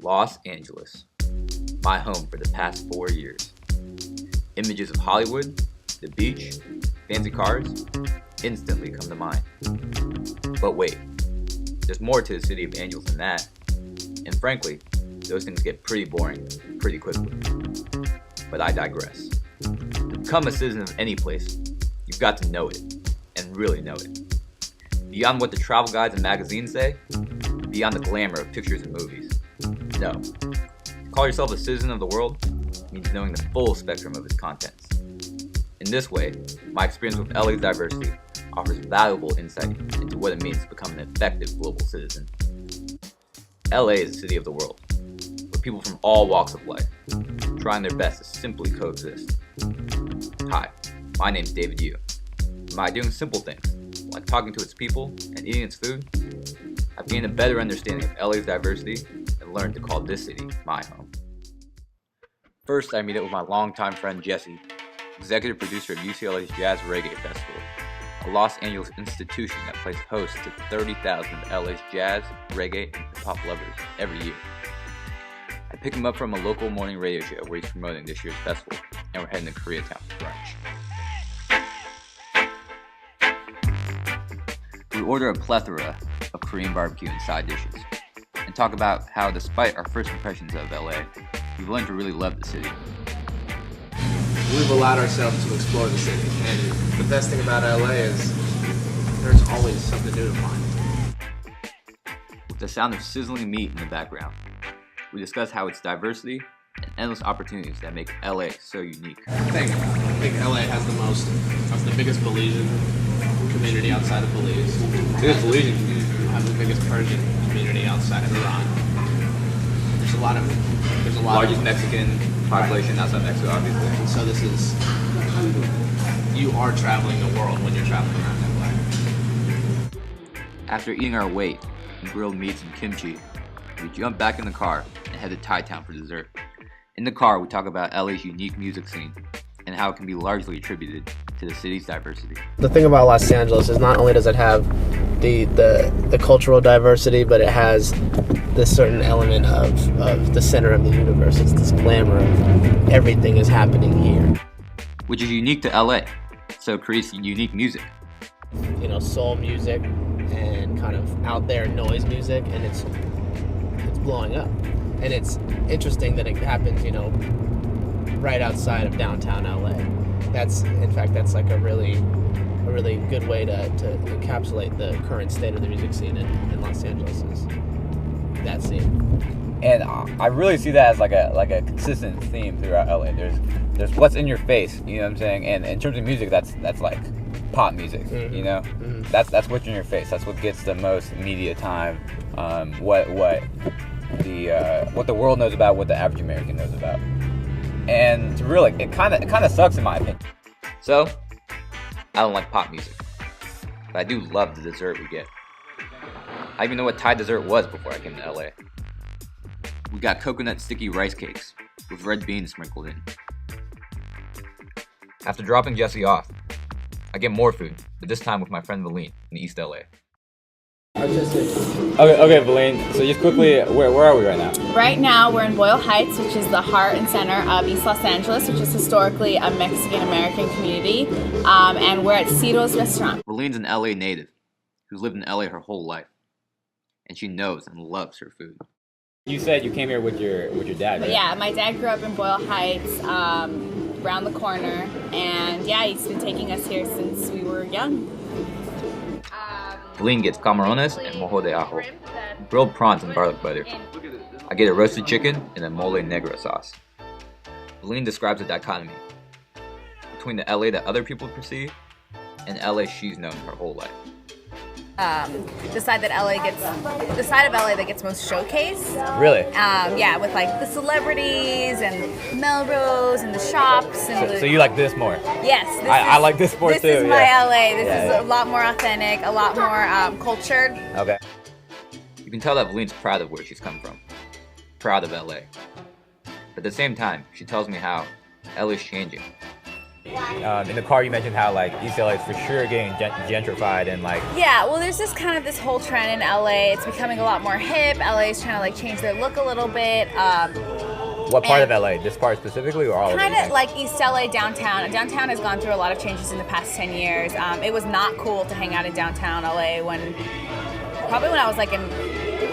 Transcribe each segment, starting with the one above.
Los Angeles, my home for the past 4 years. Images of Hollywood, the beach, fancy cars instantly come to mind. But wait, there's more to the city of angels than that. And frankly, those things get pretty boring pretty quickly. But I digress. To become a citizen of any place, you've got to know it, and really know it. Beyond what the travel guides and magazines say, beyond the glamour of pictures and movies. No. To call yourself a citizen of the world means knowing the full spectrum of its contents. In this way, my experience with LA's diversity offers valuable insight into what it means to become an effective global citizen. LA is the city of the world, where people from all walks of life, trying their best to simply coexist. Hi, my name's David Yu, and by doing simple things, like talking to its people and eating its food, I've gained a better understanding of LA's diversity and learned to call this city my home. First, I meet up with my longtime friend Jesse, executive producer of UCLA's Jazz Reggae Festival, a Los Angeles institution that plays host to 30,000 of LA's jazz, reggae, and hip-hop lovers every year. I pick him up from a local morning radio show where he's promoting this year's festival, and we're heading to Koreatown for brunch. We order a plethora of Korean barbecue and side dishes, and talk about how, despite our first impressions of LA, we've learned to really love the city. We've allowed ourselves to explore the city, and the best thing about LA is there's always something new to find. With the sound of sizzling meat in the background, we discuss how its diversity and endless opportunities that make LA so unique. I think LA has the biggest Belizean community outside of Belize. Biggest Belizean community. Have the biggest Persian community outside of Iran. There's a lot of Largest Mexican population outside Mexico, obviously. And so you are traveling the world when you're traveling around LA. After eating our weight in grilled meats and kimchi, we jump back in the car and head to Thai-town for dessert. In the car, we talk about LA's unique music scene and how it can be largely attributed to the city's diversity. The thing about Los Angeles is not only does it have the cultural diversity, but it has this certain element of the center of the universe. It's this glamour of everything is happening here. Which is unique to LA, so it creates unique music. You know, soul music and kind of out there noise music, and it's blowing up. And it's interesting that it happens, you know, right outside of downtown LA. That's like a really good way to encapsulate the current state of the music scene in Los Angeles is that scene. And I really see that as like a consistent theme throughout LA. There's what's in your face, you know what I'm saying? And in terms of music, that's like pop music, mm-hmm. you know? Mm-hmm. That's what's in your face. That's what gets the most media time. What the world knows about, what the average American knows about. And to really, it kind of sucks in my opinion. So, I don't like pop music, but I do love the dessert we get. I even know what Thai dessert was before I came to LA. We got coconut sticky rice cakes with red beans sprinkled in. After dropping Jesse off, I get more food, but this time with my friend Valine in East LA. Okay, Valine. So just quickly, where are we right now? Right now, we're in Boyle Heights, which is the heart and center of East Los Angeles, which is historically a Mexican-American community, and we're at Ciro's restaurant. Valine's an LA native who's lived in LA her whole life, and she knows and loves her food. You said you came here with your dad, right? Yeah, my dad grew up in Boyle Heights, around the corner, and yeah, he's been taking us here since we were young. Valine gets camarones and mojo de ajo, grilled prawns and garlic butter. I get a roasted chicken and a mole negro sauce. Valine describes a dichotomy between the LA that other people perceive and LA she's known her whole life. The side of LA that gets most showcased. Really? Yeah, with like the celebrities and Melrose and the shops. And so you like this more? Yes. I like this more too. This is my LA. This is yeah. a lot more authentic, a lot more cultured. Okay. You can tell that Valine's proud of where she's come from. Proud of LA. But at the same time, she tells me how LA's changing. In the car, you mentioned how like East LA is for sure getting gentrified and like. Yeah, well, there's this whole trend in LA. It's becoming a lot more hip. LA is trying to like change their look a little bit. What part of LA? This part specifically, or all of it? Kind of like East LA downtown. Downtown has gone through a lot of changes in the past 10 years. It was not cool to hang out in downtown LA probably when I was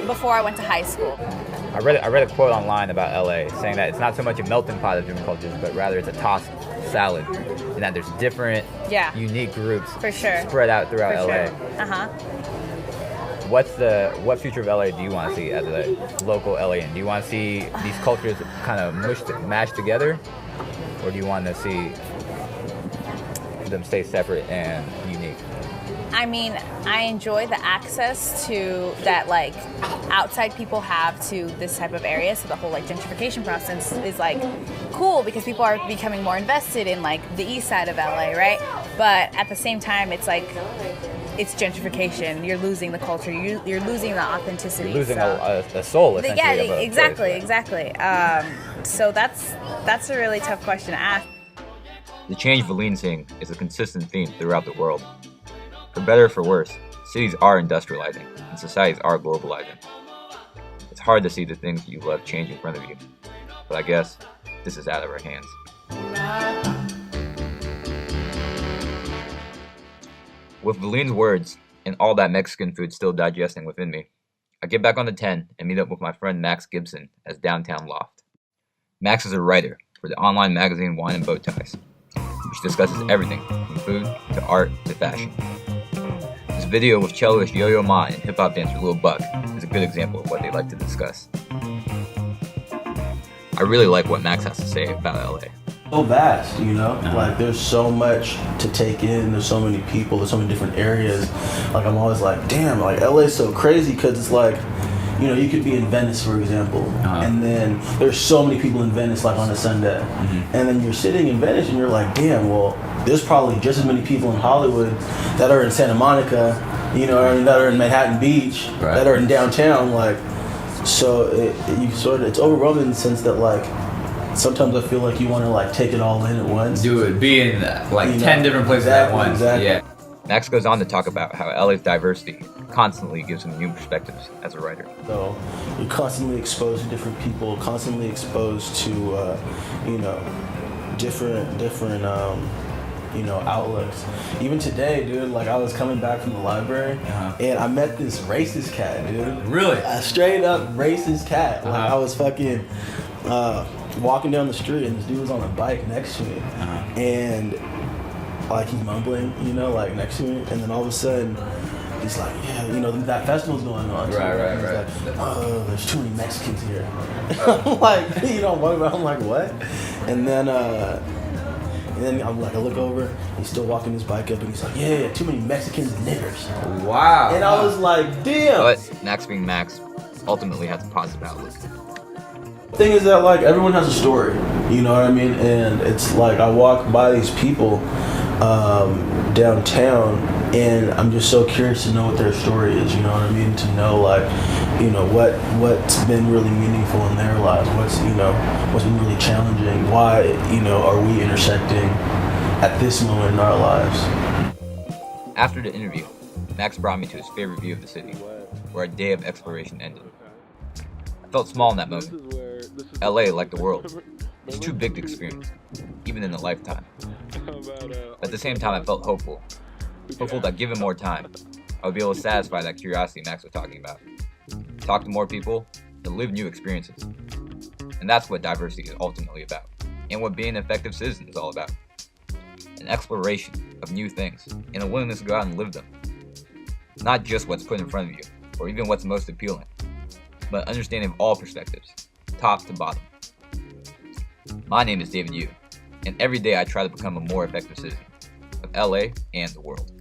before I went to high school. I read a quote online about LA saying that it's not so much a melting pot of different cultures, but rather it's a tossed salad, and that there's different, unique groups for sure spread out throughout LA. Sure. What future of LA do you want to see as a local LAan? Do you want to see these cultures kind of mashed together, or do you want to see them stay separate and unique? I mean, I enjoy the access to that like outside people have to this type of area. So the whole like gentrification process is like cool because people are becoming more invested in like the east side of LA, right? But at the same time, it's like it's gentrification. You're losing the culture. You're losing the authenticity. You're losing a soul. Essentially, yeah, exactly. So that's a really tough question to ask. The change Valene's seeing is a consistent theme throughout the world. For better or for worse, cities are industrializing and societies are globalizing. It's hard to see the things you love change in front of you, but I guess this is out of our hands. With Valene's words and all that Mexican food still digesting within me, I get back on the 10 and meet up with my friend Max Gibson at Downtown Loft. Max is a writer for the online magazine Wine and Bow Ties, which discusses everything from food to art to fashion. This video with celloist Yo-Yo Ma and hip-hop dancer Lil Buck is a good example of what they like to discuss. I really like what Max has to say about LA. So vast, like there's so much to take in, there's so many people, there's so many different areas. Like I'm always like, damn, like LA's so crazy because it's like, you could be in Venice, for example, and then there's so many people in Venice like on a Sunday, and then you're sitting in Venice and you're like, damn, well, there's probably just as many people in Hollywood that are in Santa Monica, that are in Manhattan Beach, that are in downtown, like, so it's overwhelming in the sense that like, sometimes I feel like you want to like take it all in at once. Be in like 10 different places at once. Exactly. Yeah. Max goes on to talk about how LA's diversity constantly gives him new perspectives as a writer. So you're constantly exposed to different people, constantly exposed to, different outlooks. Even today, dude, like I was coming back from the library and I met this racist cat, dude. Really? A straight up racist cat. Like I was fucking walking down the street and this dude was on a bike next to me and like he's mumbling, like next to me, and then all of a sudden he's like, yeah, that festival's going on. Right. Like, oh, there's too many Mexicans here. I'm like, I'm like, what? And then I'm like, I look over, he's still walking his bike up, and he's like, yeah, too many Mexicans and niggers. Wow. And I was like, damn. But Max being Max ultimately has a positive outlook. The thing is that like everyone has a story, you know what I mean? And it's like I walk by these people downtown and I'm just so curious to know what their story is, you know what I mean? To know like, what's been really meaningful in their lives, what's been really challenging, why, are we intersecting at this moment in our lives. After the interview, Max brought me to his favorite view of the city, where a day of exploration ended. I felt small in that moment. LA, like the world, is too big to experience, even in a lifetime. At the same time, I felt hopeful that given more time, I would be able to satisfy that curiosity Max was talking about. Talk to more people, and live new experiences. And that's what diversity is ultimately about, and what being an effective citizen is all about. An exploration of new things, and a willingness to go out and live them. Not just what's put in front of you, or even what's most appealing, but understanding of all perspectives, top to bottom. My name is David Yu, and every day I try to become a more effective citizen of LA and the world.